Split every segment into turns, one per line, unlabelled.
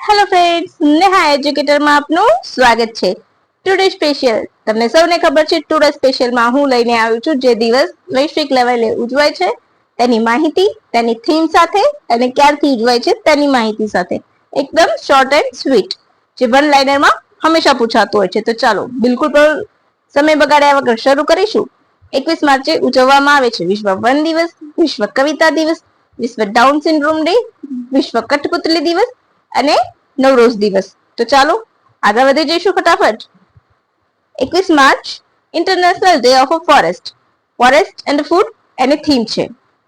Hello friends, Neha એજ્યુકેટરમાં આપનું સ્વાગત છે. Today special. તમને સૌને ખબર છે ટુડે સ્પેશિયલમાં હું લઈને આવ્યું છું જે દિવસ વૈશ્વિક લેવલે ઉજવાય છે તેની માહિતી, તેની થીમ સાથે અને ક્યારથી ઉજવાય છે તેની માહિતી સાથે. એકદમ શોર્ટ એન્ડ સ્વીટ, જે વન લાઇનરમાં હંમેશા પૂછાતું હોય છે. તો ચાલો બિલકુલ પણ સમય બગાડ્યા વગર શરૂ કરીશું. 21 માર્ચે ઉજવવામાં આવે છે વિશ્વ વન દિવસ, વિશ્વ કવિતા દિવસ, વિશ્વ ડાઉન સિન્ડ્રોમ ડે, વિશ્વ કઠપુતળી દિવસ અને નવરોઝ દિવસ. તો ચાલો આગળ વધી જઈશું ફટાફટ. 21 March international day of forest. Forest and food any theme છે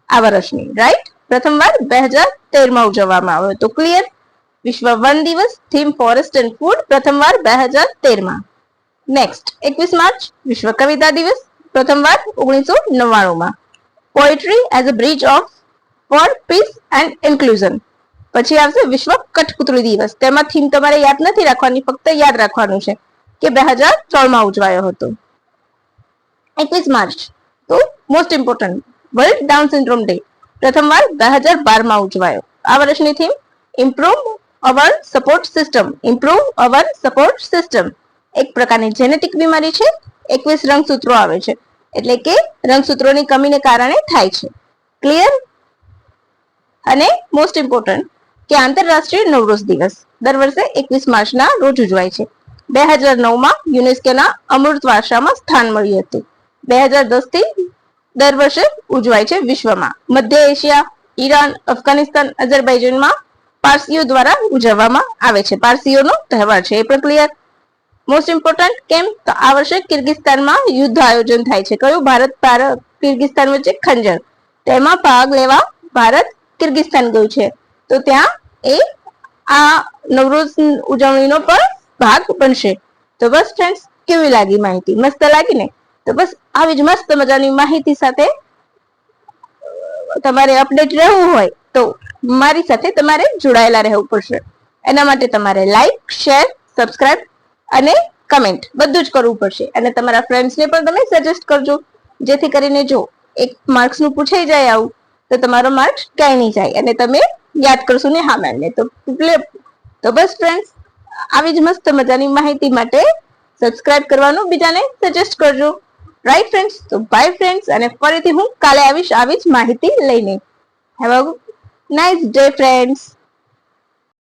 આ વર્ષની, રાઈટ. પ્રથમવાર 2013માં ઉજવવામાં આવ્યો હતો. ક્લિયર. વિશ્વ વન દિવસ, થીમ ફોરેસ્ટ એન્ડ ફૂડ, પ્રથમવાર 2013માં. નેક્સ્ટ 21 માર્ચ વિશ્વ કવિતા દિવસ, પ્રથમવાર 1999માં. Poetry as a bridge of for peace and inclusion. પછી આવશે વિશ્વ કઠપુતળી દિવસ. તેમાં થીમ તમારે યાદ નથી રાખવાની, ફક્ત યાદ રાખવાનું છે કે 2003માં ઉજવાયો હતો. 21 માર્ચ તો most important world down syndrome day, પ્રથમવાર 2012માં ઉજવાયો. આ વર્ષની થીમ ઇમ્પ્રૂવ અવર સપોર્ટ સિસ્ટમ. ઇમ્પ્રૂવ અવર સપોર્ટ સિસ્ટમ એક પ્રકારની જેનેટિક બીમારી છે. 21 રંગસૂત્રો આવે છે, એટલે કે રંગસૂત્રોની કમીને કારણે થાય છે. ક્લિયર. અને મોસ્ટ ઇમ્પોર્ટન્ટ કે આંતરરાષ્ટ્રીય નવરોઝ દિવસ દર વર્ષે 21 માર્ચના રોજ ઉજવાય છે. 2009માં યુનેસ્કોના અમૃત વારસામાં સ્થાન મળ્યું હતું. 2010 થી દર વર્ષે ઉજવાય છે વિશ્વમાં. મધ્ય એશિયા, ઈરાન, અફઘાનિસ્તાન, અઝરબૈજાનમાં પારસીઓ દ્વારા ઉજવવામાં આવે છે. પારસીઓનો તહેવાર છે, એ પણ ક્લિયર. મોસ્ટ ઇમ્પોર્ટન્ટ કેમ તો આ વર્ષે કિર્ગિસ્તાનમાં યુદ્ધ આયોજન થાય છે. કયું? ભારત કિર્ગિસ્તાન વચ્ચે ખંજર. તેમાં ભાગ લેવા ભારત કિર્ગિસ્તાન ગયું છે. તો ત્યાં એ આ નવરોઝ ઉજવણીનો પણ ભાગ બનશે. તો બસ ફ્રેન્ડ્સ, કેવી લાગી માહિતી? મસ્ત લાગી ને? તો બસ આવી જ મસ્ત મજાની માહિતી સાથે તમારે અપડેટ રહેવું હોય તો મારી સાથે તમારે જોડાયેલા રહેવું પડશે. એના માટે તમારે લાઈક, શેર, સબસ્ક્રાઇબ અને કમેન્ટ બધું જ કરવું પડશે. અને તમારા ફ્રેન્ડ્સને પણ તમે સજેસ્ટ કરજો, જેથી કરીને જો એક માર્ક્સનું પૂછાઈ જાય આવું તો તમારો માર્ક્સ ક્યાંય નહીં જાય અને તમે યાદ કરશો ને હા મેમને. તો બસ ફ્રેન્ડ્સ, આવી જ મસ્ત મજાની માહિતી માટે સબસ્ક્રાઇબ કરવાનું બીજાને સજેસ્ટ કરજો. Right friends? તો બાય ફ્રેન્ડ્સ, અને ફરીથી હું કાલે આવીશ આવી જ માહિતી લઈને. Have a nice day friends.